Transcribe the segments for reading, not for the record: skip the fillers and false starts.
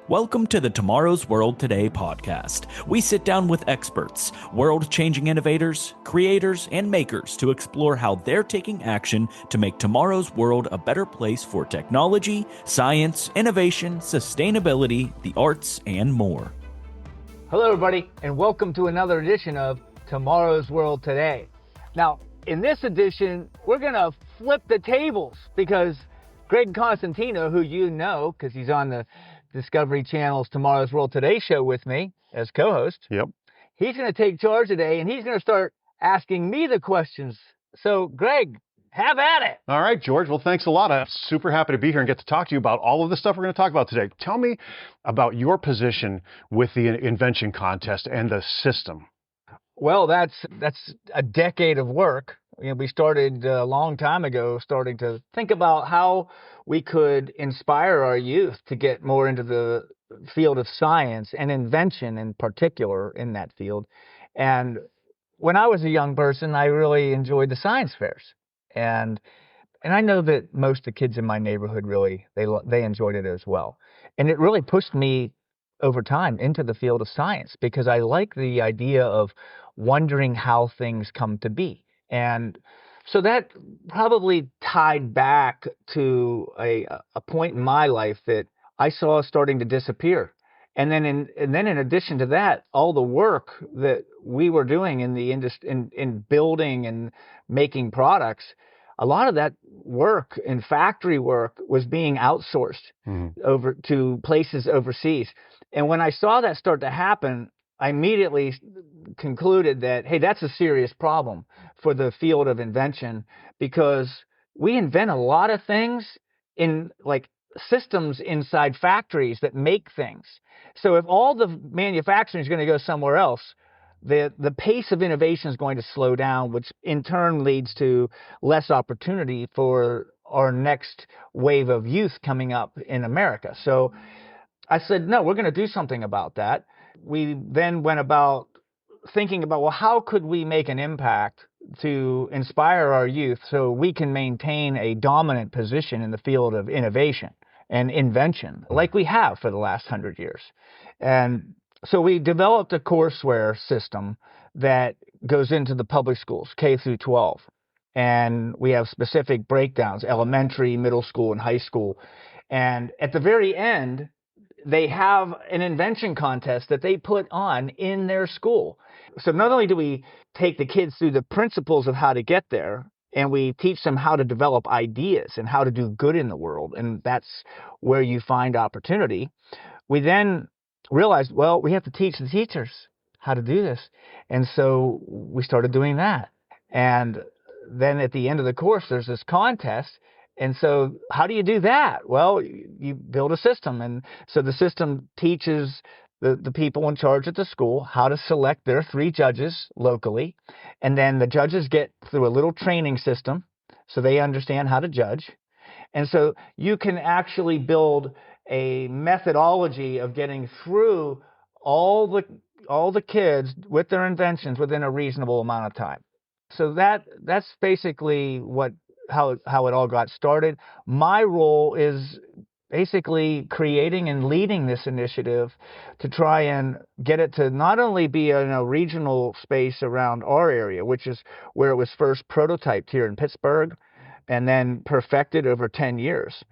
Welcome to the Tomorrow's World Today podcast. We sit down with experts, world-changing innovators, creators, and makers to explore how they're taking action to make tomorrow's world a better place for technology, science, innovation, sustainability, the arts, and more. Hello, everybody, and welcome to another edition of Tomorrow's World Today. Now, in this edition, we're going to flip the tables because Greg Costantino, who you know because he's on the Discovery Channel's Tomorrow's World Today show with me as co-host. Yep. He's going to take charge today, and he's going to start asking me the questions. So, Greg, have at it. All right, George. Well, thanks a lot. I'm super happy to be here and get to talk to you about all of the stuff we're going to talk about today. Tell me about your position with the invention contest and the system. Well, that's a decade of work. We started a long time ago, starting to think about how we could inspire our youth to get more into the field of science and invention in particular in that field. And when I was a young person, I really enjoyed the science fairs. And I know that most of the kids in my neighborhood really, they enjoyed it as well. And it really pushed me over time into the field of science because I like the idea of wondering how things come to be. And so that probably tied back to a point in my life that I saw starting to disappear. And then in addition to that, all the work that we were doing in the industry, in building and making products, a lot of that work and factory work was being outsourced over to places overseas. And when I saw that start to happen, I immediately concluded that, hey, that's a serious problem for the field of invention because we invent a lot of things in like systems inside factories that make things. So if all the manufacturing is going to go somewhere else, the pace of innovation is going to slow down, which in turn leads to less opportunity for our next wave of youth coming up in America. So I said, no, we're going to do something about that. We then went about thinking about, well, how could we make an impact to inspire our youth so we can maintain a dominant position in the field of innovation and invention like we have for the last 100 years. And so we developed a courseware system that goes into the public schools, K through 12. And we have specific breakdowns, elementary, middle school, and high school. And at the very end, they have an invention contest that they put on in their school. So not only do we take the kids through the principles of how to get there, and we teach them how to develop ideas and how to do good in the world, and that's where you find opportunity. We then realized, well, we have to teach the teachers how to do this. And so we started doing that. And then at the end of the course, there's this contest. And so how do you do that? Well, you build a system. And so the system teaches the people in charge at the school how to select their 3 judges locally. And then the judges get through a little training system so they understand how to judge. And so you can actually build a methodology of getting through all the kids with their inventions within a reasonable amount of time. So that's basically how it all got started. My role is basically creating and leading this initiative to try and get it to not only be in a regional space around our area, which is where it was first prototyped here in Pittsburgh and then perfected over 10 years,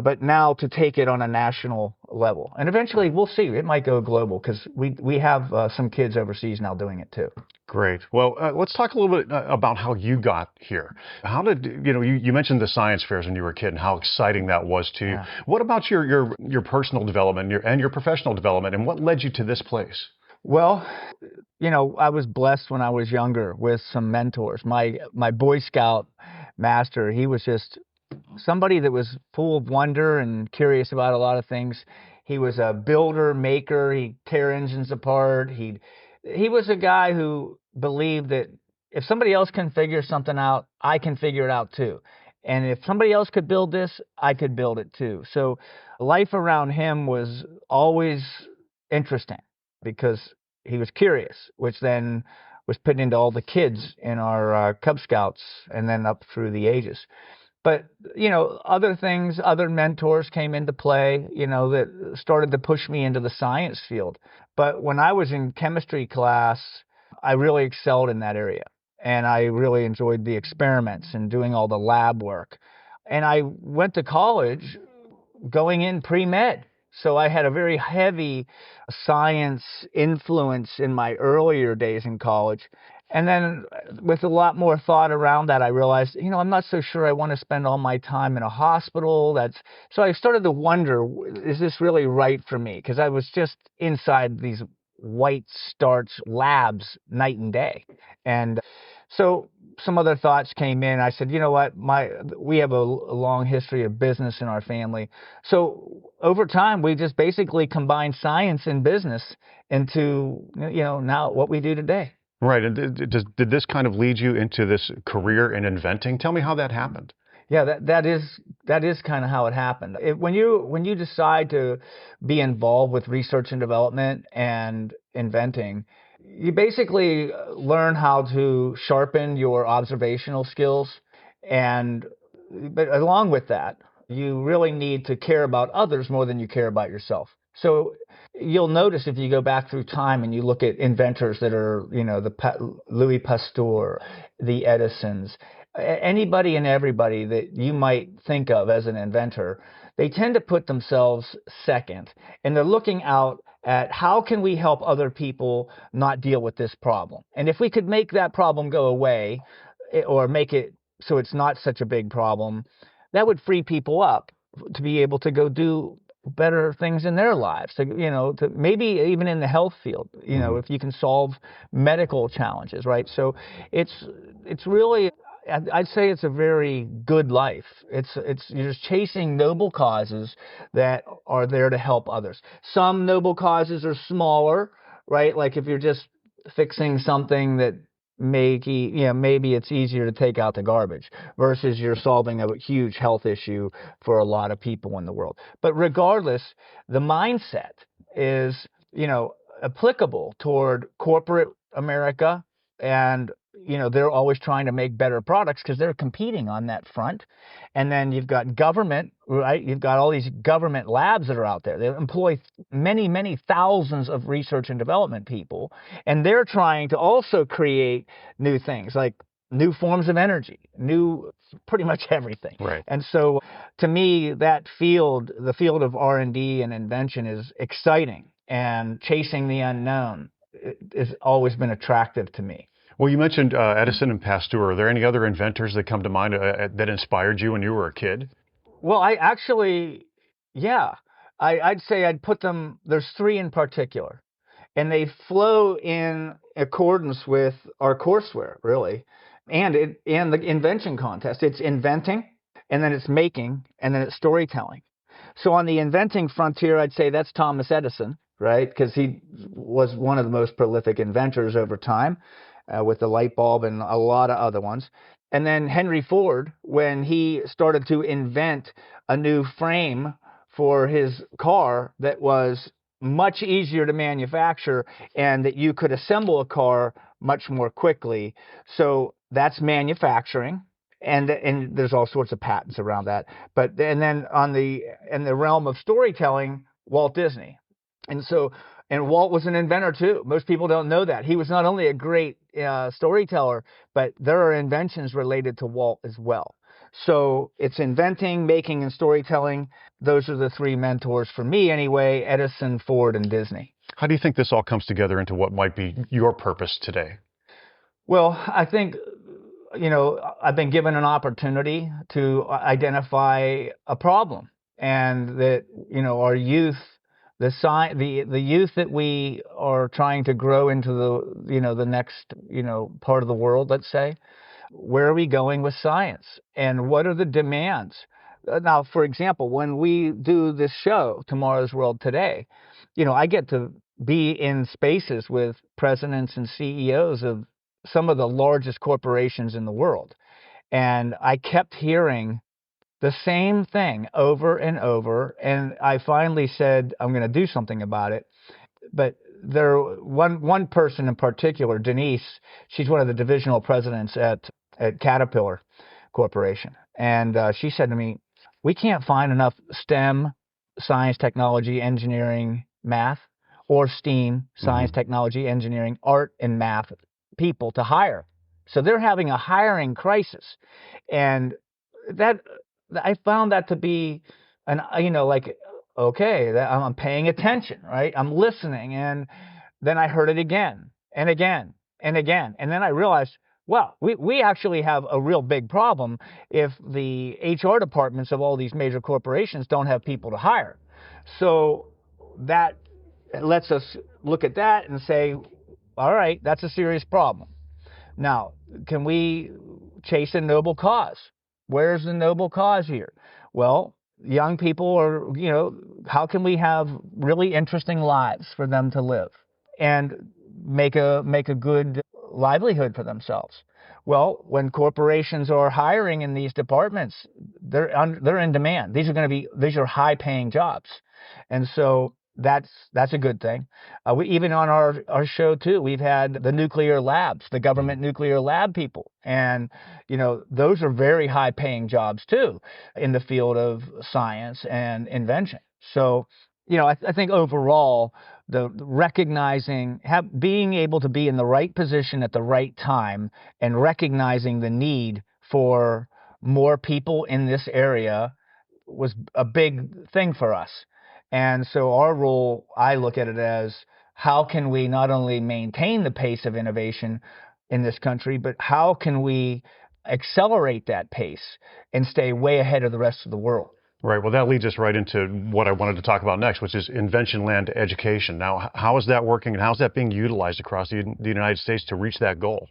but now to take it on a national level. And eventually, we'll see. It might go global because we have some kids overseas now doing it too. Great. Well, let's talk a little bit about how you got here. How did, you mentioned the science fairs when you were a kid and how exciting that was to you. Yeah. What about your personal development and your professional development, and what led you to this place? Well, I was blessed when I was younger with some mentors. My Boy Scout master, he was just somebody that was full of wonder and curious about a lot of things. He was a builder, maker. He'd tear engines apart. He was a guy who believed that if somebody else can figure something out, I can figure it out too. And if somebody else could build this, I could build it too. So life around him was always interesting because he was curious, which then was put into all the kids in our Cub Scouts and then up through the ages. But, other things, other mentors came into play, that started to push me into the science field. But when I was in chemistry class, I really excelled in that area. And I really enjoyed the experiments and doing all the lab work. And I went to college going in pre-med. So I had a very heavy science influence in my earlier days in college. And then with a lot more thought around that, I realized, I'm not so sure I want to spend all my time in a hospital. So I started to wonder, is this really right for me? Because I was just inside these white starch labs night and day. And so some other thoughts came in. I said, you know what, we have a long history of business in our family. So over time, we just basically combined science and business into, now what we do today. Right. And did this kind of lead you into this career in inventing? Tell me how that happened. Yeah, that is kind of how it happened. When you decide to be involved with research and development and inventing, you basically learn how to sharpen your observational skills, but along with that, you really need to care about others more than you care about yourself. So you'll notice if you go back through time and you look at inventors that are, Louis Pasteur, the Edisons, anybody and everybody that you might think of as an inventor, they tend to put themselves second, and they're looking out at how can we help other people not deal with this problem. And if we could make that problem go away or make it so it's not such a big problem, that would free people up to be able to go do better things in their lives, to maybe even in the health field, if you can solve medical challenges, right? So it's really, I'd say it's a very good life. You're just chasing noble causes that are there to help others. Some noble causes are smaller, right? Like if you're just fixing something that maybe it's easier to take out the garbage versus you're solving a huge health issue for a lot of people in the world. But regardless, the mindset is, applicable toward corporate America, and they're always trying to make better products because they're competing on that front. And then you've got government, right? You've got all these government labs that are out there. They employ many, many thousands of research and development people, and they're trying to also create new things like new forms of energy, new pretty much everything. Right. And so to me, the field of R&D and invention is exciting, and chasing the unknown has always been attractive to me. Well, you mentioned Edison and Pasteur. Are there any other inventors that come to mind that inspired you when you were a kid? Well, I'd say I'd put them, there's three in particular, and they flow in accordance with our courseware, really, and the invention contest. It's inventing, and then it's making, and then it's storytelling. So on the inventing frontier, I'd say that's Thomas Edison, right? Because he was one of the most prolific inventors over time, with the light bulb and a lot of other ones. And then Henry Ford, when he started to invent a new frame for his car that was much easier to manufacture and that you could assemble a car much more quickly. So that's manufacturing. And there's all sorts of patents around that. And then in the realm of storytelling, Walt Disney. And Walt was an inventor too. Most people don't know that. He was not only a great storyteller, but there are inventions related to Walt as well. So it's inventing, making, and storytelling. Those are the three mentors for me anyway: Edison, Ford, and Disney. How do you think this all comes together into what might be your purpose today? Well, I think, I've been given an opportunity to identify a problem, and that, our youth, the youth that we are trying to grow into the next, part of the world, let's say, where are we going with science, and what are the demands? Now, for example, when we do this show, Tomorrow's World Today, I get to be in spaces with presidents and CEOs of some of the largest corporations in the world. And I kept hearing the same thing over and over. And I finally said, I'm going to do something about it. But one person in particular, Denise, she's one of the divisional presidents at Caterpillar Corporation. And she said to me, we can't find enough STEM, science, technology, engineering, math, or STEAM, science, technology, engineering, art, and math people to hire. So they're having a hiring crisis. And that I found that to be like, okay, I'm paying attention, right? I'm listening. And then I heard it again and again and again. And then I realized, well, we actually have a real big problem if the HR departments of all these major corporations don't have people to hire. So that lets us look at that and say, all right, that's a serious problem. Now, can we chase a noble cause? Where's the noble cause here? Well, young people are, how can we have really interesting lives for them to live and make a good livelihood for themselves? Well, when corporations are hiring in these departments, they're in demand. These are high paying jobs. And so that's a good thing. We even on our show too, we've had the nuclear labs, the government nuclear lab people, and those are very high paying jobs too in the field of science and invention. So I think overall, the recognizing, being able to be in the right position at the right time and recognizing the need for more people in this area was a big thing for us. And so our role, I look at it as, how can we not only maintain the pace of innovation in this country, but how can we accelerate that pace and stay way ahead of the rest of the world? Right. Well, that leads us right into what I wanted to talk about next, which is Inventionland Education. Now, how is that working, and how is that being utilized across the United States to reach that goal?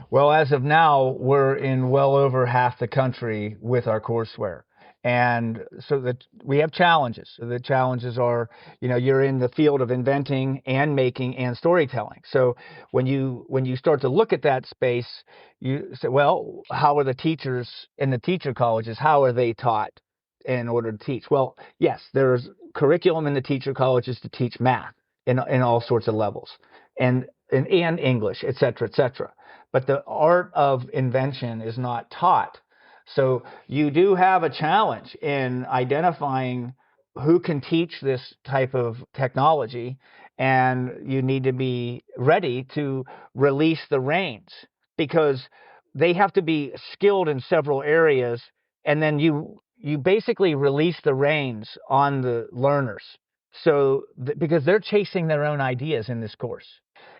Well, as of now, we're in well over half the country with our courseware. And so that we have challenges. So the challenges are, you're in the field of inventing and making and storytelling. So when you start to look at that space, you say, well, how are the teachers in the teacher colleges? How are they taught in order to teach? Well, yes, there's curriculum in the teacher colleges to teach math in all sorts of levels, and English, et cetera, et cetera. But the art of invention is not taught. So you do have a challenge in identifying who can teach this type of technology, and you need to be ready to release the reins, because they have to be skilled in several areas, and then you basically release the reins on the learners. So because they're chasing their own ideas in this course.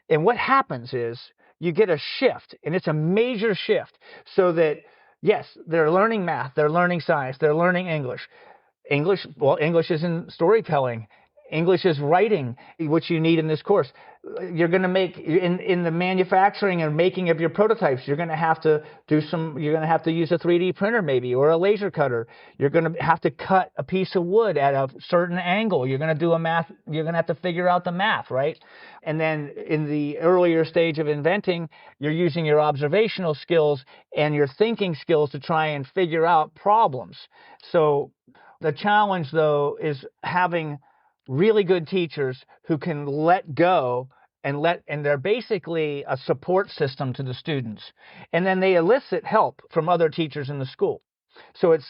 And what happens is you get a shift, and it's a major shift, so that yes, they're learning math, they're learning science, they're learning English. English is in storytelling. English is writing, which you need in this course. You're going to make, in the manufacturing and making of your prototypes, you're going to have to you're going to have to use a 3D printer maybe, or a laser cutter. You're going to have to cut a piece of wood at a certain angle. You're going to do you're going to have to figure out the math, right? And then in the earlier stage of inventing, you're using your observational skills and your thinking skills to try and figure out problems. So the challenge, though, is having really good teachers who can let go and they're basically a support system to the students. And then they elicit help from other teachers in the school. So it's,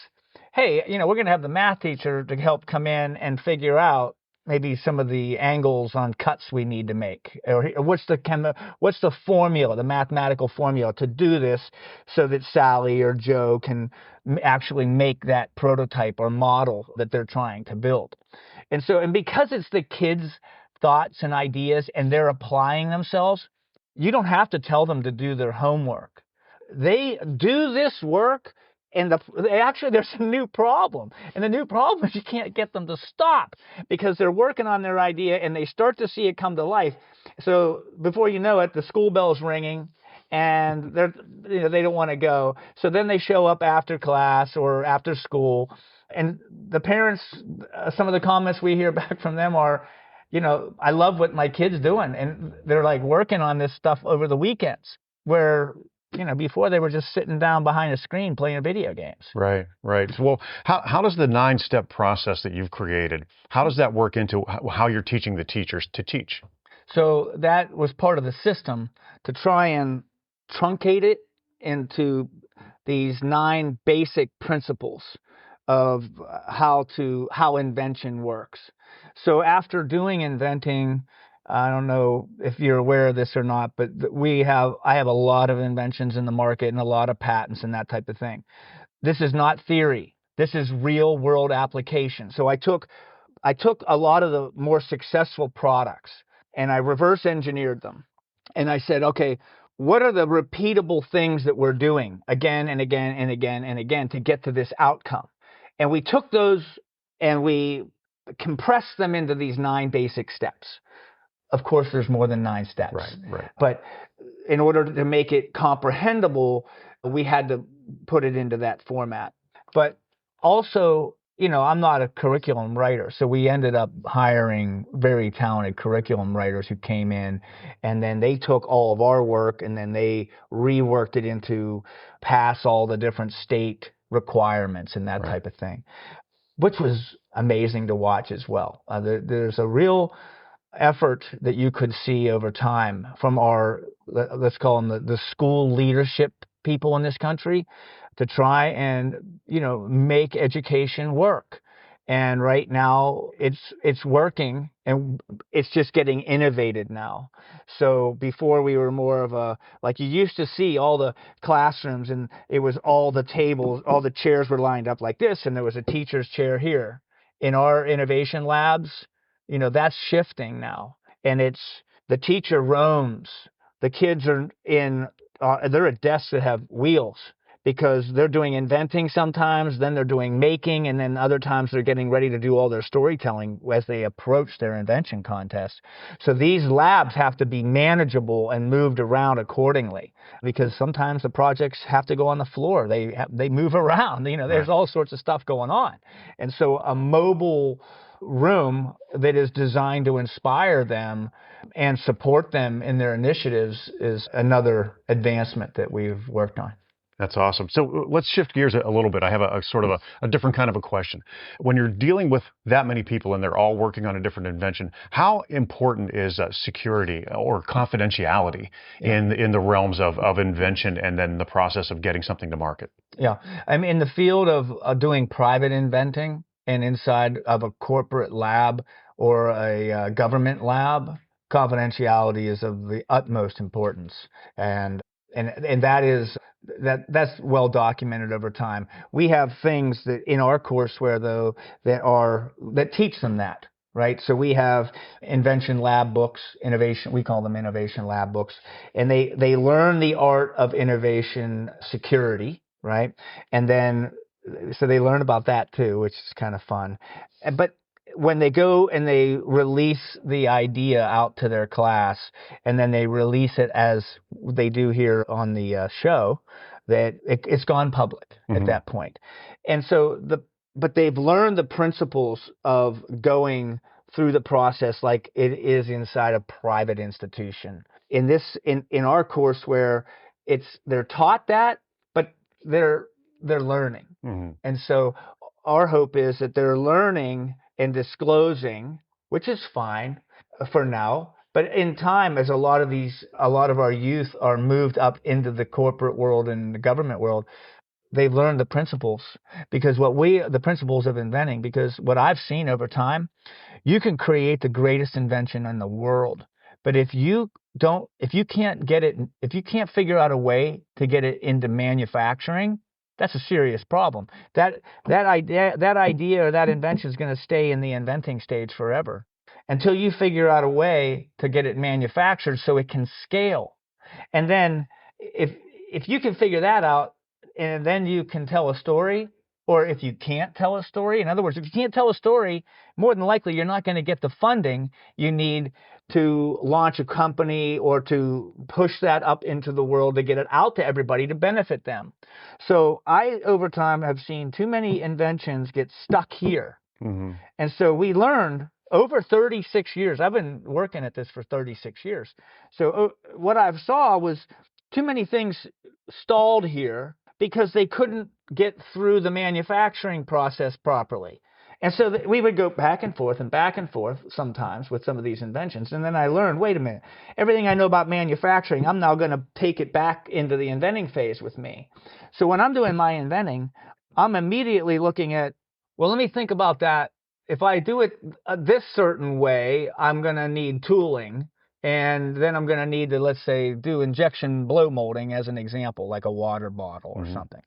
hey, we're going to have the math teacher to help come in and figure out maybe some of the angles on cuts we need to make, or what's the formula, the mathematical formula to do this, so that Sally or Joe can actually make that prototype or model that they're trying to build. And because it's the kids' thoughts and ideas and they're applying themselves, you don't have to tell them to do their homework. They do this work, and there's a new problem. And the new problem is you can't get them to stop, because they're working on their idea and they start to see it come to life. So before you know it, the school bell's ringing, and they don't want to go. So then they show up after class or after school. And the parents, some of the comments we hear back from them are, I love what my kid's doing. And they're like working on this stuff over the weekends, where, before they were just sitting down behind a screen playing video games. Right, right. Well, how does the 9-step process that you've created, how does that work into how you're teaching the teachers to teach? So that was part of the system to try and truncate it into these 9 basic principles of how invention works. So after doing inventing, I don't know if you're aware of this or not, but I have a lot of inventions in the market and a lot of patents and that type of thing. This is not theory. This is real world application. So I took a lot of the more successful products and I reverse engineered them. And I said, okay, what are the repeatable things that we're doing again and again and again and again to get to this outcome? And we took those and we compressed them into these 9 basic steps. Of course, there's more than 9 steps. Right. But in order to make it comprehensible, we had to put it into that format. But also, I'm not a curriculum writer, so we ended up hiring very talented curriculum writers who came in, and then they took all of our work and then they reworked it into pass all the different state requirements and that type of thing, which was amazing to watch as well. There's a real effort that you could see over time from our, let's call them the school leadership people in this country, to try and make education work. And right now it's working, and it's just getting innovated now. So before we were more of a, like, you used to see all the classrooms and it was all the tables, all the chairs were lined up like this, and there was a teacher's chair here. In our innovation labs, that's shifting now, and it's the teacher roams. The kids are they're at desks that have wheels, because they're doing inventing sometimes, then they're doing making, and then other times they're getting ready to do all their storytelling as they approach their invention contest. So these labs have to be manageable and moved around accordingly, because sometimes the projects have to go on the floor. They move around. There's all sorts of stuff going on. And so a mobile room that is designed to inspire them and support them in their initiatives is another advancement that we've worked on. That's awesome. So let's shift gears a little bit. I have a sort of a different kind of a question. When you're dealing with that many people and they're all working on a different invention, how important is security or confidentiality in the realms of invention and then the process of getting something to market? Yeah. I mean, in the field of doing private inventing and inside of a corporate lab or a government lab, confidentiality is of the utmost importance. And that's well documented over time. We have things that in our courseware, though, that teach them that, right? So we have invention lab books, we call them innovation lab books, and they learn the art of innovation security, right? And then so they learn about that too, which is kind of fun. But when they go and they release the idea out to their class, and then they release it as they do here on the show, that it's gone public at that point. And so but they've learned the principles of going through the process like it is inside a private institution. In our courseware, they're taught that, but they're learning. And so our hope is that they're learning and disclosing, which is fine for now. But in time, as a lot of our youth are moved up into the corporate world and the government world, they've learned the principles, the principles of inventing, because what I've seen over time, you can create the greatest invention in the world. But if you can't figure out a way to get it into manufacturing, that's a serious problem. That idea or that invention is going to stay in the inventing stage forever until you figure out a way to get it manufactured so it can scale. And then if you can figure that out, and then you can tell a story, or if you can't tell a story, in other words, if you can't tell a story, more than likely you're not going to get the funding you need to launch a company or to push that up into the world to get it out to everybody to benefit them. So I, over time, have seen too many inventions get stuck here. And so we learned over 36 years. I've been working at this for 36 years. So what I saw was too many things stalled here because they couldn't get through the manufacturing process properly. And so we would go back and forth sometimes with some of these inventions. And then I learned, wait a minute, everything I know about manufacturing, I'm now going to take it back into the inventing phase with me. So when I'm doing my inventing, I'm immediately looking at, well, let me think about that. If I do it this certain way, I'm going to need tooling. And then I'm going to need to, let's say, do injection blow molding as an example, like a water bottle or something.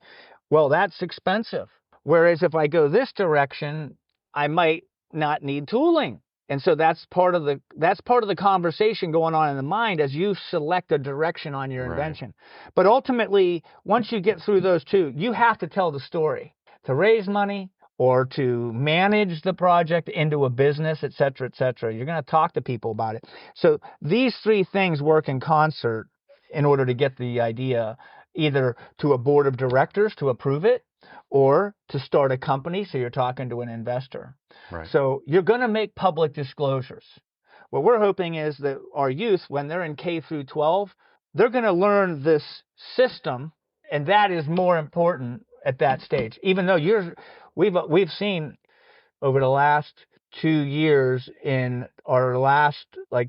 Well, that's expensive. Whereas if I go this direction, I might not need tooling. And so that's part of the conversation going on in the mind as you select a direction on your invention. But ultimately, once you get through those two, you have to tell the story to raise money or to manage the project into a business, et cetera, et cetera. You're going to talk to people about it. So these three things work in concert in order to get the idea either to a board of directors to approve it, or to start a company, so you're talking to an investor. Right. So you're going to make public disclosures. What we're hoping is that our youth, when they're in K through 12, they're going to learn this system, and that is more important at that stage. Even though we've seen over the last 2 years in our last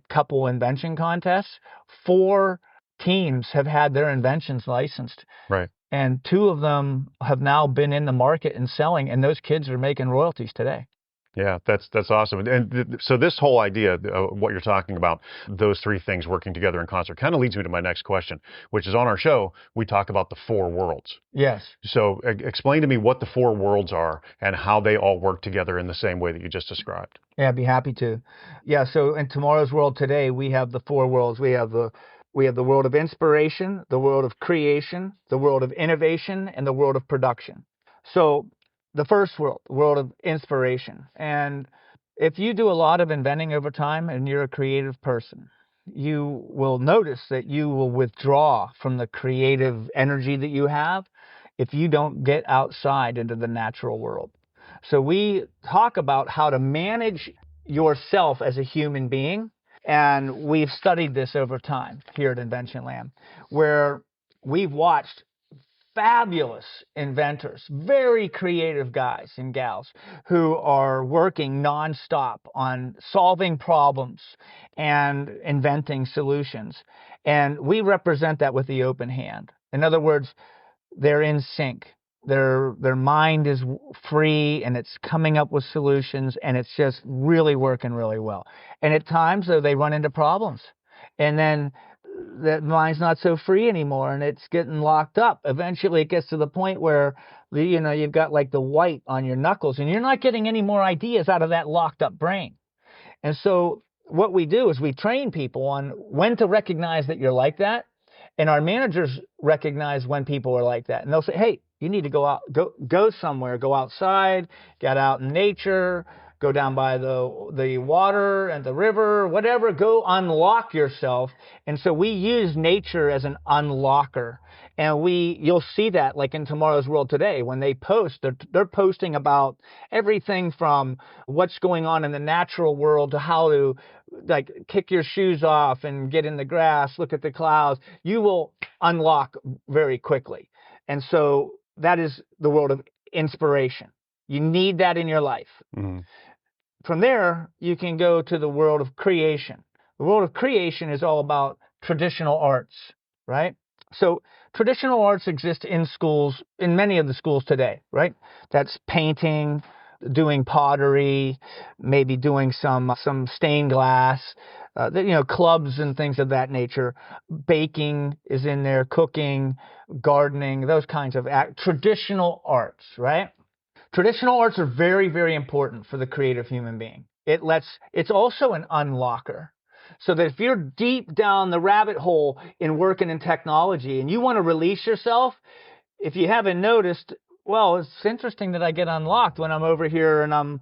couple invention contests, 4 teams have had their inventions licensed. Right. And 2 of them have now been in the market and selling, and those kids are making royalties today. Yeah, that's awesome. And so this whole idea of what you're talking about, those 3 things working together in concert, kind of leads me to my next question, which is on our show, we talk about the 4 worlds. Yes. So explain to me what the 4 worlds are and how they all work together in the same way that you just described. Yeah, I'd be happy to. Yeah, so in tomorrow's world today, we have the 4 worlds. We have the world of inspiration, the world of creation, the world of innovation, and the world of production. So the first world, the world of inspiration. And if you do a lot of inventing over time and you're a creative person, you will notice that you will withdraw from the creative energy that you have if you don't get outside into the natural world. So we talk about how to manage yourself as a human being. And we've studied this over time here at Inventionland, where we've watched fabulous inventors, very creative guys and gals who are working nonstop on solving problems and inventing solutions. And we represent that with the open hand. In other words, they're in sync. Their mind is free and it's coming up with solutions, and it's just really working really well. And at times, though, they run into problems. And then that mind's not so free anymore and it's getting locked up. Eventually, it gets to the point where, you've got like the white on your knuckles and you're not getting any more ideas out of that locked up brain. And so what we do is we train people on when to recognize that you're like that. And our managers recognize when people are like that. And they'll say, hey, you need to go out, go somewhere, go outside, get out in nature, go down by the water and the river, whatever, go unlock yourself. And so we use nature as an unlocker. And you'll see that like in Tomorrow's World Today, when they post, they're posting about everything from what's going on in the natural world to how to like kick your shoes off and get in the grass, look at the clouds. You will unlock very quickly. And so that is the world of inspiration. You need that in your life. Mm-hmm. From there, you can go to the world of creation. The world of creation is all about traditional arts, right? So traditional arts exist in schools, in many of the schools today, right? That's painting, doing pottery, maybe doing some stained glass, clubs and things of that nature. Baking is in there, cooking, gardening, those kinds of traditional arts, right? Traditional arts are very, very important for the creative human being. It's also an unlocker. So that if you're deep down the rabbit hole in working in technology and you want to release yourself, if you haven't noticed, well, it's interesting that I get unlocked when I'm over here and I'm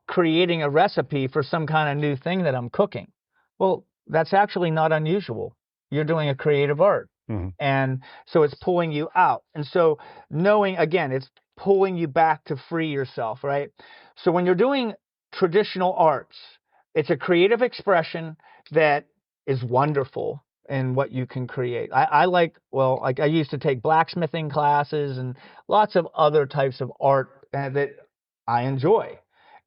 creating a recipe for some kind of new thing that I'm cooking. Well, that's actually not unusual. You're doing a creative art. Mm-hmm. And so it's pulling you out. And so knowing, again, it's pulling you back to free yourself, right? So when you're doing traditional arts, it's a creative expression that is wonderful in what you can create. I used to take blacksmithing classes and lots of other types of art that I enjoy.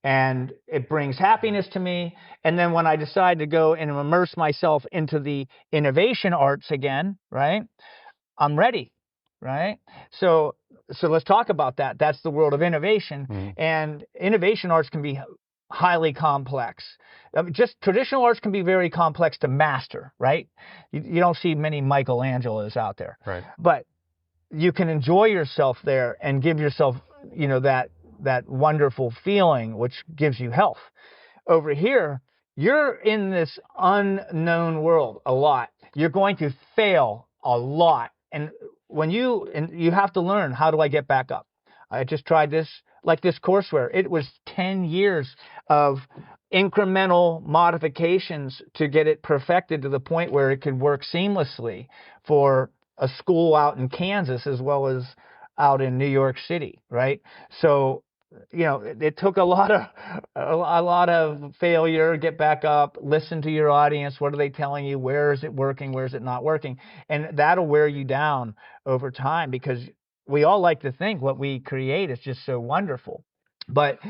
and it brings happiness to me. And then when I decide to go and immerse myself into the innovation arts again, right, I'm ready, right? So let's talk about that. That's the world of innovation. And innovation arts can be highly complex. Just traditional arts can be very complex to master, right? You don't see many Michelangelos out there. Right. But you can enjoy yourself there and give yourself, that wonderful feeling, which gives you health. Over here, you're in this unknown world a lot. You're going to fail a lot. And you have to learn, how do I get back up? I just tried this, like this courseware. It was 10 years of incremental modifications to get it perfected to the point where it could work seamlessly for a school out in Kansas as well as out in New York City, right? So, it took a lot of failure, get back up, listen to your audience. What are they telling you? Where is it working? Where is it not working? And that'll wear you down over time, because we all like to think what we create is just so wonderful. But,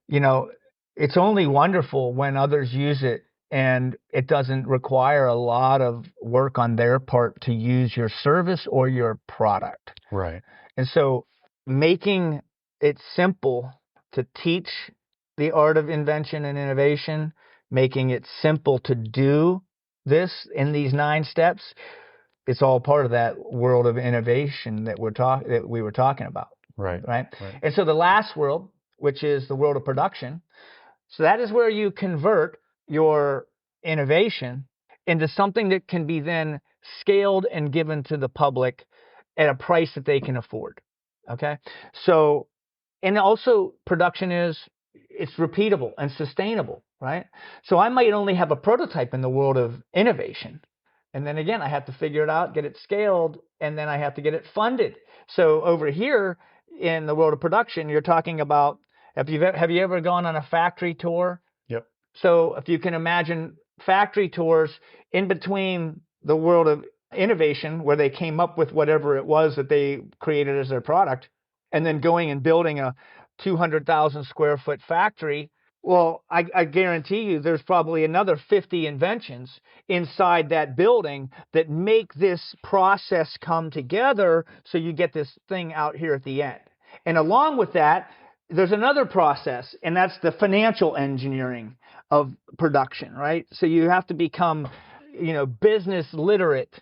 it's only wonderful when others use it, and it doesn't require a lot of work on their part to use your service or your product. Right. And so making it simple to teach the art of invention and innovation, making it simple to do this in these 9 steps, it's all part of that world of innovation that we were talking about. Right. Right. And so the last world, which is the world of production, so that is where you convert your innovation into something that can be then scaled and given to the public at a price that they can afford. Okay. So, and also production it's repeatable and sustainable, right? So I might only have a prototype in the world of innovation. And then again, I have to figure it out, get it scaled, and then I have to get it funded. So over here in the world of production, you're talking about, have you ever gone on a factory tour? Yep. So if you can imagine factory tours in between the world of innovation, where they came up with whatever it was that they created as their product, and then going and building a 200,000 square foot factory, well, I guarantee you there's probably another 50 inventions inside that building that make this process come together, so you get this thing out here at the end. And along with that, there's another process, and that's the financial engineering of production, right? So you have to become, business literate,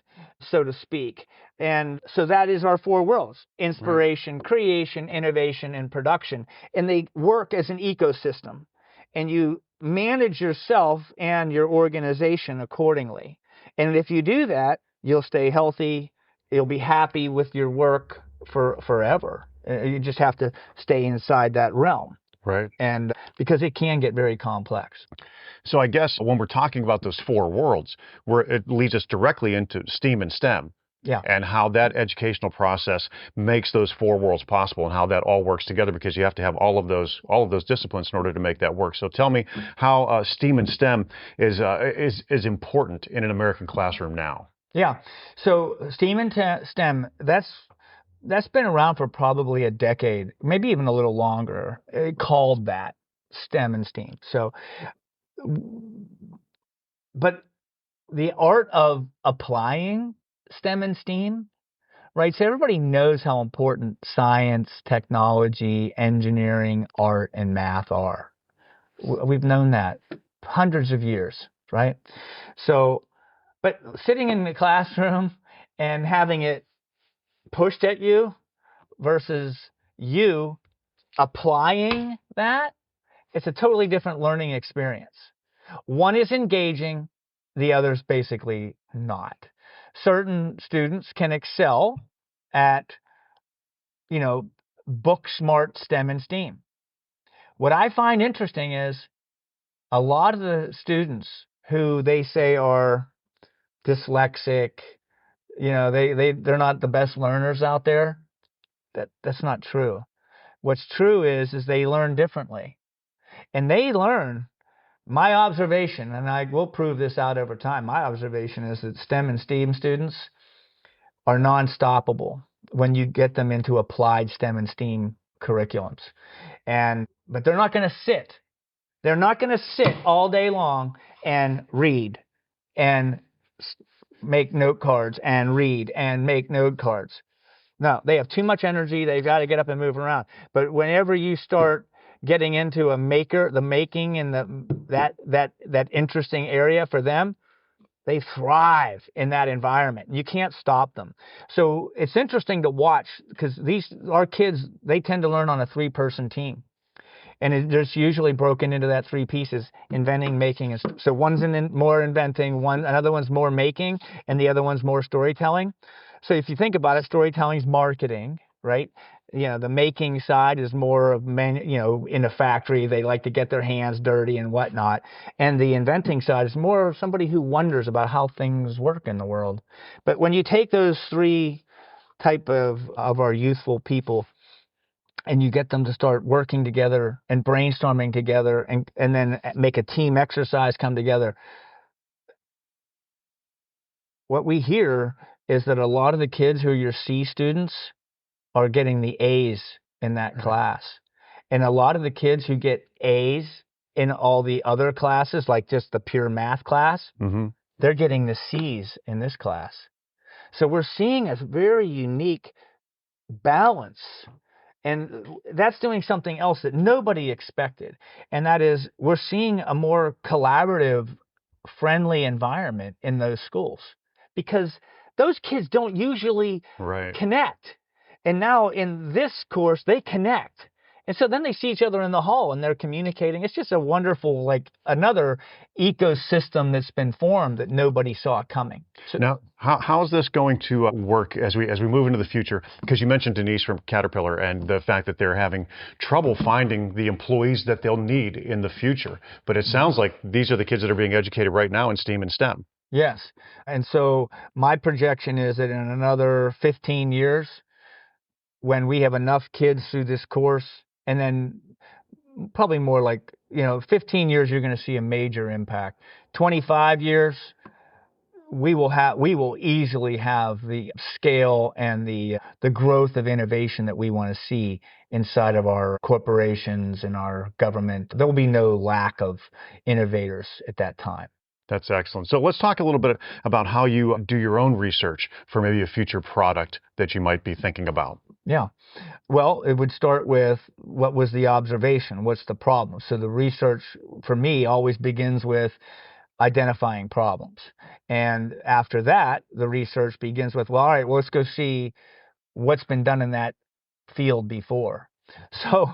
so to speak. And so that is our 4 worlds: inspiration, creation, innovation, and production. And they work as an ecosystem. And you manage yourself and your organization accordingly. And if you do that, you'll stay healthy. You'll be happy with your work forever. You just have to stay inside that realm. Right. And because it can get very complex. So I guess when we're talking about those 4 worlds, it leads us directly into STEAM and STEM. Yeah. And how that educational process makes those 4 worlds possible, and how that all works together, because you have to have all of those disciplines in order to make that work. So tell me how STEAM and STEM is important in an American classroom now. Yeah. So STEAM and STEM, that's been around for probably a decade, maybe even a little longer. It called that STEM and STEAM. So, but the art of applying STEM and STEAM, right? So everybody knows how important science, technology, engineering, art, and math are. We've known that hundreds of years, right? So, but sitting in the classroom and having it pushed at you versus you applying that, it's a totally different learning experience. One is engaging, the other's basically not. Certain students can excel at, book smart STEM and STEAM. What I find interesting is a lot of the students who they say are dyslexic, they're not the best learners out there. That's not true. What's true is they learn differently. And they learn, my observation, and I will prove this out over time, my observation is that STEM and STEAM students are non-stoppable when you get them into applied STEM and STEAM curriculums. But they're not going to sit They're not going to sit all day long and read and make note cards and read and make note cards. No, they have too much energy. They've got to get up and move around. But whenever you start getting into the making and that interesting area for them, they thrive in that environment. You can't stop them. So it's interesting to watch because our kids, they tend to learn on a 3-person team. And there's usually broken into that 3 pieces: inventing, making, and so one's more inventing, another one's more making, and the other one's more storytelling. So if you think about it, storytelling is marketing, right? The making side is more of in a factory, they like to get their hands dirty and whatnot. And the inventing side is more of somebody who wonders about how things work in the world. But when you take those 3 type of our youthful people, and you get them to start working together and brainstorming together and then make a team exercise come together, what we hear is that a lot of the kids who are your C students are getting the A's in that class. And a lot of the kids who get A's in all the other classes, like just the pure math class, they're getting the C's in this class. So we're seeing a very unique balance. And that's doing something else that nobody expected. And that is, we're seeing a more collaborative, friendly environment in those schools because those kids don't usually connect. And now in this course, they connect. And so then they see each other in the hall and they're communicating. It's just a wonderful, another ecosystem that's been formed that nobody saw coming. So, now, how is this going to work as we move into the future? Because you mentioned Denise from Caterpillar and the fact that they're having trouble finding the employees that they'll need in the future. But it sounds like these are the kids that are being educated right now in STEAM and STEM. Yes. And so my projection is that in another 15 years, when we have enough kids through this course, and then probably more 15 years, you're going to see a major impact. 25 years, we will easily have the scale and the growth of innovation that we want to see inside of our corporations and our government. There will be no lack of innovators at that time. That's excellent. So let's talk a little bit about how you do your own research for maybe a future product that you might be thinking about. Yeah. Well, it would start with what was the observation? What's the problem? So the research for me always begins with identifying problems. And after that, the research begins with, well, all right, well, let's go see what's been done in that field before. So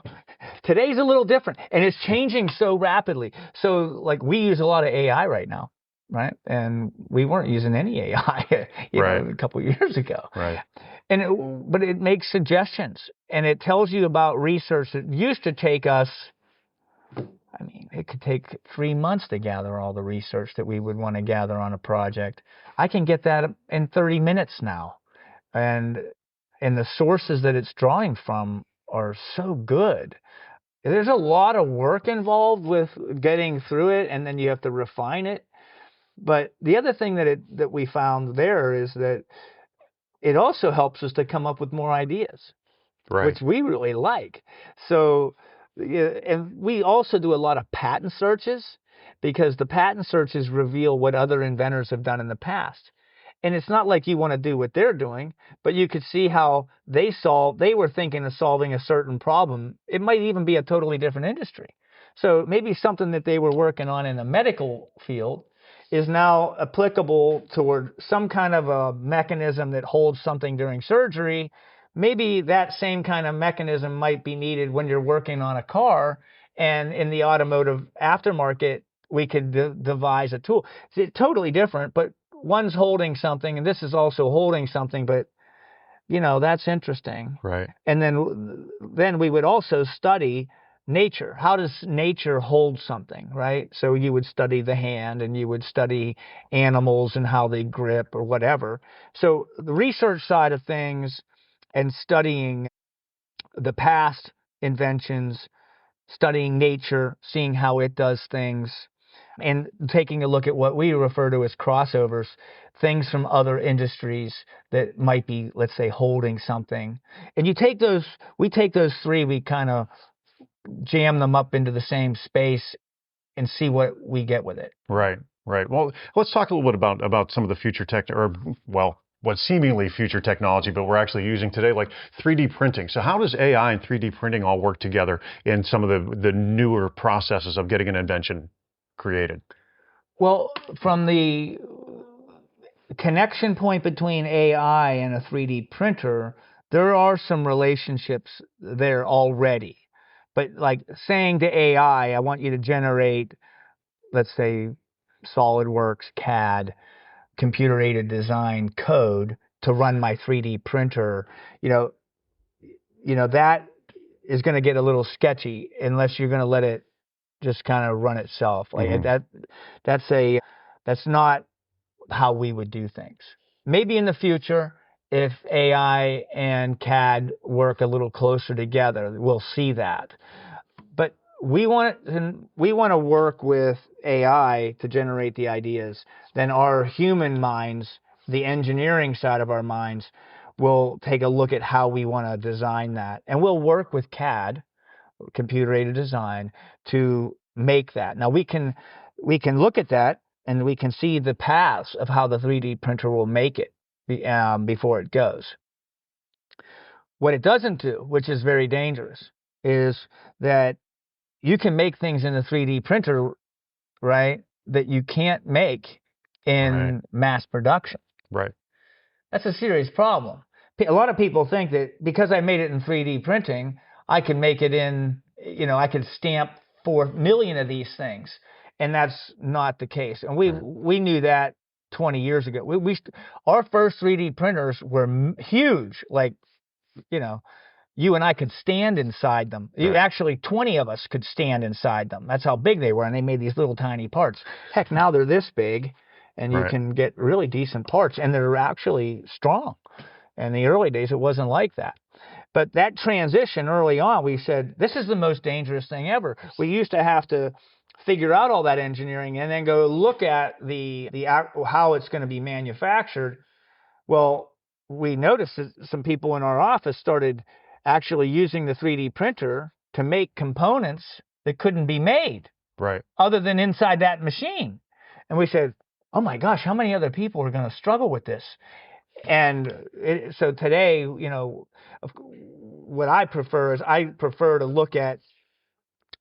today's a little different and it's changing so rapidly. So we use a lot of AI right now, right? And we weren't using any AI a couple of years ago. Right. But it makes suggestions and it tells you about research that used to take us, it could take 3 months to gather all the research that we would want to gather on a project. I can get that in 30 minutes now. And the sources that it's drawing from are so good. There's a lot of work involved with getting through it, and then you have to refine it. But the other thing that we found there is that it also helps us to come up with more ideas, which we really like. So, and we also do a lot of patent searches because the patent searches reveal what other inventors have done in the past. And it's not like you want to do what they're doing, but you could see how they were thinking of solving a certain problem. It might even be a totally different industry. So maybe something that they were working on in the medical field is now applicable toward some kind of a mechanism that holds something during surgery. Maybe that same kind of mechanism might be needed when you're working on a car, and in the automotive aftermarket, we could devise a tool. It's totally different, but one's holding something and this is also holding something, but that's interesting. Right. And then we would also study nature. How does nature hold something, right? So you would study the hand and you would study animals and how they grip or whatever. So the research side of things and studying the past inventions, studying nature, seeing how it does things, and taking a look at what we refer to as crossovers, things from other industries that might be, let's say, holding something. And we take those 3, we kind of jam them up into the same space and see what we get with it. Right, right. Well, let's talk a little bit about some of the future tech, or well, what seemingly future technology, but we're actually using today, like 3D printing. So how does AI and 3D printing all work together in some of the newer processes of getting an invention created? Well, from the connection point between AI and a 3D printer, there are some relationships there already. But like saying to AI, I want you to generate, let's say, SolidWorks, CAD, computer-aided design code to run my 3D printer, you know that is going to get a little sketchy unless you're going to let it just kind of run itself. Like that's not how we would do things. Maybe in the future, if AI and CAD work a little closer together, we'll see that. But we want to work with AI to generate the ideas. Then our human minds, the engineering side of our minds, will take a look at how we want to design that, and we'll work with CAD, computer-aided design, to make that. Now we can look at that and we can see the paths of how the 3D printer will make it before it goes. What it doesn't do, which is very dangerous, is that you can make things in the 3D printer, right, that you can't make in mass production. Right. That's a serious problem. A lot of people think that because I made it in 3D printing, I can make it in, I can stamp 4 million of these things. And that's not the case. And we knew that 20 years ago. Our first 3D printers were huge, like, you and I could stand inside them. Actually, 20 of us could stand inside them. That's how big they were, and they made these little tiny parts. Heck, now they're this big, and you can get really decent parts, and they're actually strong. In the early days, it wasn't like that. But that transition early on, we said, this is the most dangerous thing ever. We used to have to figure out all that engineering and then go look at how it's going to be manufactured. Well, we noticed that some people in our office started actually using the 3D printer to make components that couldn't be made other than inside that machine. And we said, oh my gosh, how many other people are going to struggle with this? And so today, what I prefer is to look at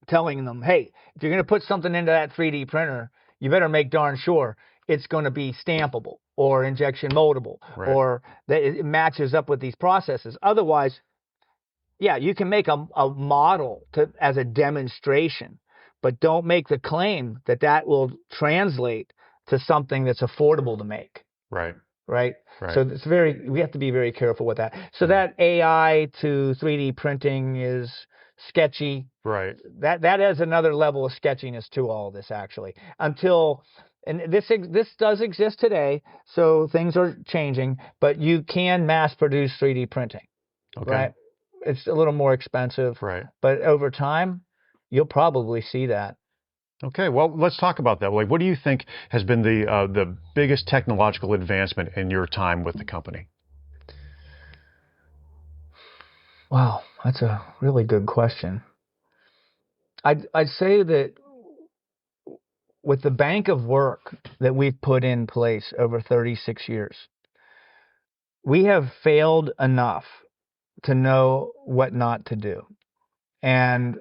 telling them, hey, if you're going to put something into that 3D printer, you better make darn sure it's going to be stampable or injection moldable or that it matches up with these processes. Otherwise, yeah, you can make a model as a demonstration, but don't make the claim that will translate to something that's affordable to make. Right. So we have to be very careful with that. So that AI to 3D printing is sketchy. That is another level of sketchiness to all of this, actually. And this does exist today, so things are changing, but you can mass produce 3D printing. Right? It's a little more expensive. But over time, you'll probably see that. Okay, well, let's talk about that. Like, what do you think has been the biggest technological advancement in your time with the company? Wow, that's a really good question. I'd say that with the bank of work that we've put in place over 36 years, we have failed enough to know what not to do. And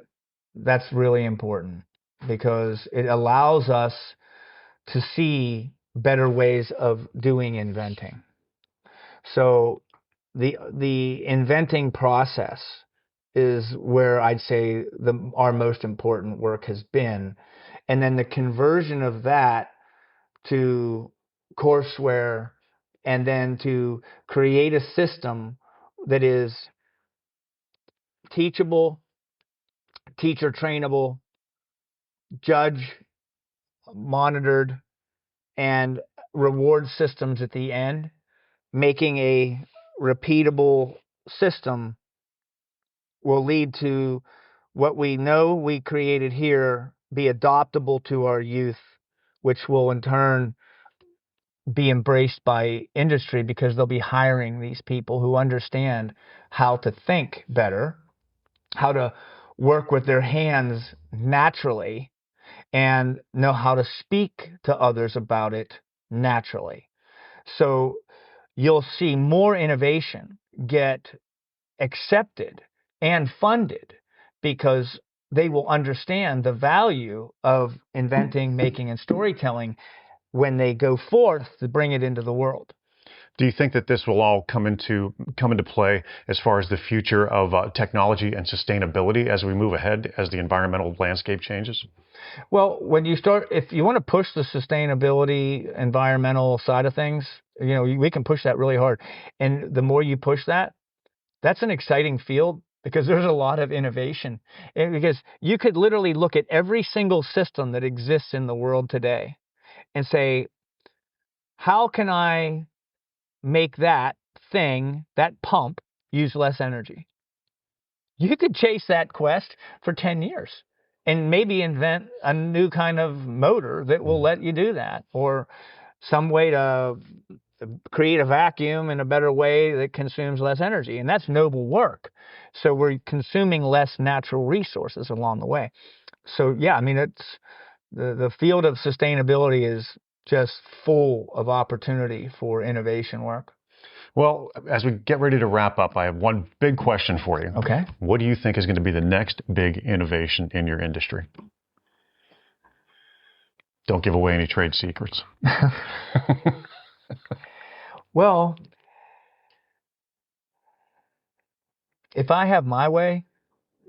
that's really important, because it allows us to see better ways of doing inventing. So the inventing process is where I'd say our most important work has been. And then the conversion of that to courseware, and then to create a system that is teachable, teacher trainable, judge monitored, and reward systems at the end, making a repeatable system will lead to what we know we created here be adoptable to our youth, which will in turn be embraced by industry, because they'll be hiring these people who understand how to think better, how to work with their hands naturally, and know how to speak to others about it naturally. So you'll see more innovation get accepted and funded because they will understand the value of inventing, making, and storytelling when they go forth to bring it into the world. Do you think that this will all come into play as far as the future of technology and sustainability as we move ahead, as the environmental landscape changes? Well, if you want to push the sustainability, environmental side of things, we can push that really hard. And the more you push that, that's an exciting field because there's a lot of innovation. And because you could literally look at every single system that exists in the world today and say, how can I make that pump, use less energy? You could chase that quest for 10 years and maybe invent a new kind of motor that will let you do that, or some way to create a vacuum in a better way that consumes less energy. And that's noble work. So we're consuming less natural resources along the way. So yeah, I mean, it's the field of sustainability is just full of opportunity for innovation work. Well, as we get ready to wrap up, I have one big question for you. Okay. What do you think is going to be the next big innovation in your industry? Don't give away any trade secrets. Well, if I have my way,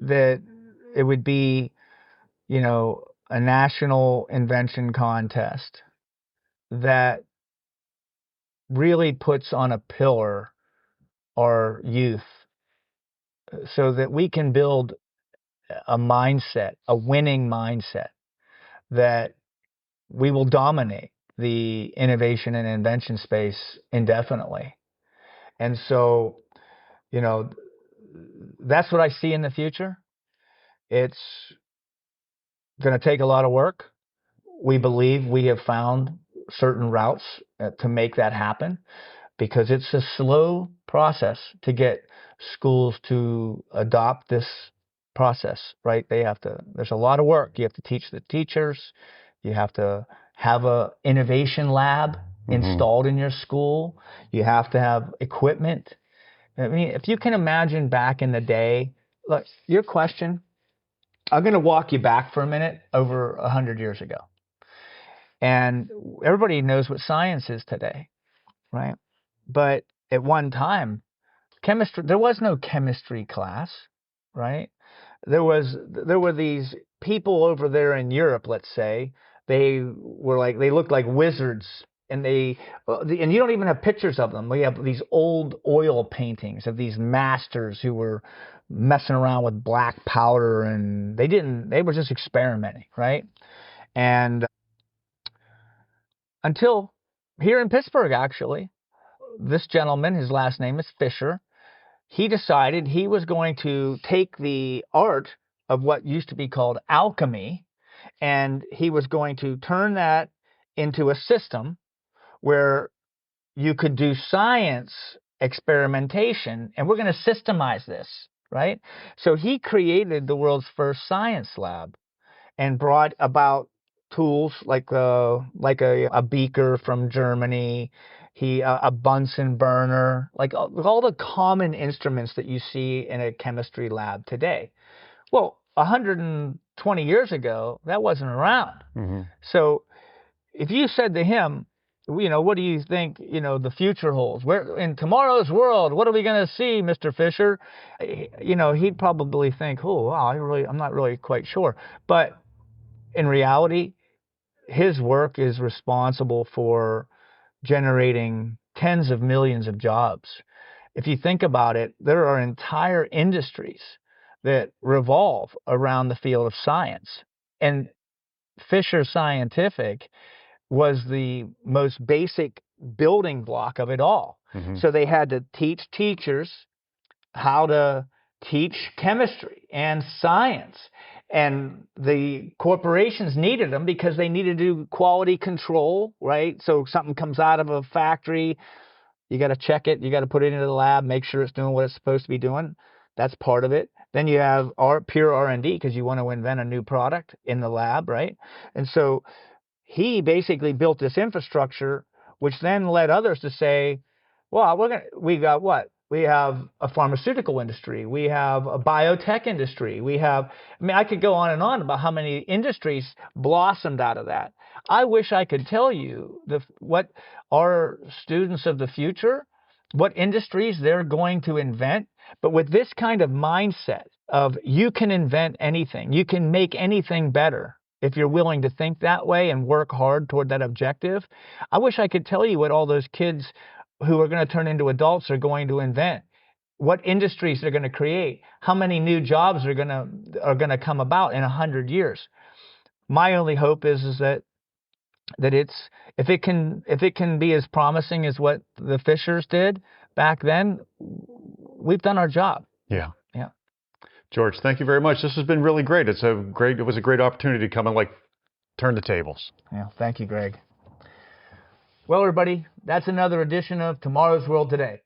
that it would be, a national invention contest that really puts on a pillar our youth so that we can build a mindset, a winning mindset, that we will dominate the innovation and invention space indefinitely. And so, that's what I see in the future. It's going to take a lot of work. We believe we have found certain routes to make that happen, because it's a slow process to get schools to adopt this process, right? There's a lot of work. You have to teach the teachers. You have to have a innovation lab installed in your school. You have to have equipment. I mean, if you can imagine back in the day, look, your question, I'm going to walk you back for a minute over 100 years ago. And everybody knows what science is today, right? But at one time, there was no chemistry class, right? There were these people over there in Europe, let's say. They looked like wizards, and and you don't even have pictures of them. We have these old oil paintings of these masters who were messing around with black powder, and they were just experimenting, right? And until here in Pittsburgh, actually, this gentleman, his last name is Fisher, he decided he was going to take the art of what used to be called alchemy, and he was going to turn that into a system where you could do science experimentation, and we're going to systemize this, right? So he created the world's first science lab and brought about tools like a beaker from Germany, a Bunsen burner, like all the common instruments that you see in a chemistry lab today. Well, 120 years ago, that wasn't around. So if you said to him, what do you think, the future holds? Where in tomorrow's world, what are we going to see, Mr. Fisher? He'd probably think, oh, wow, I'm not really quite sure. But in reality, his work is responsible for generating tens of millions of jobs. If you think about it, there are entire industries that revolve around the field of science. And Fisher Scientific was the most basic building block of it all. So they had to teach teachers how to teach chemistry and science. And the corporations needed them because they needed to do quality control, right? So something comes out of a factory, you got to check it, you got to put it into the lab, make sure it's doing what it's supposed to be doing. That's part of it. Then you have pure R&D because you want to invent a new product in the lab, right? And so he basically built this infrastructure, which then led others to say, well, we got what? We have a pharmaceutical industry. We have a biotech industry. I could go on and on about how many industries blossomed out of that. I wish I could tell you what our students of the future, what industries they're going to invent. But with this kind of mindset of you can invent anything, you can make anything better if you're willing to think that way and work hard toward that objective. I wish I could tell you what all those kids who are going to turn into adults are going to invent, what industries they're going to create, how many new jobs are going to come about in 100 years. My only hope is that if it can be as promising as what the Fishers did back then, we've done our job. Yeah. Yeah. George, thank you very much. This has been really great. It was a great opportunity to come and turn the tables. Yeah. Thank you, Greg. Well, everybody, that's another edition of Tomorrow's World Today.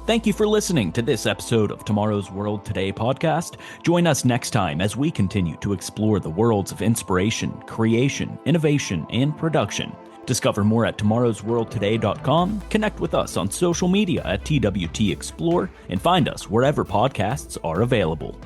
Thank you for listening to this episode of Tomorrow's World Today podcast. Join us next time as we continue to explore the worlds of inspiration, creation, innovation, and production. Discover more at tomorrowsworldtoday.com, connect with us on social media at TWT Explore, and find us wherever podcasts are available.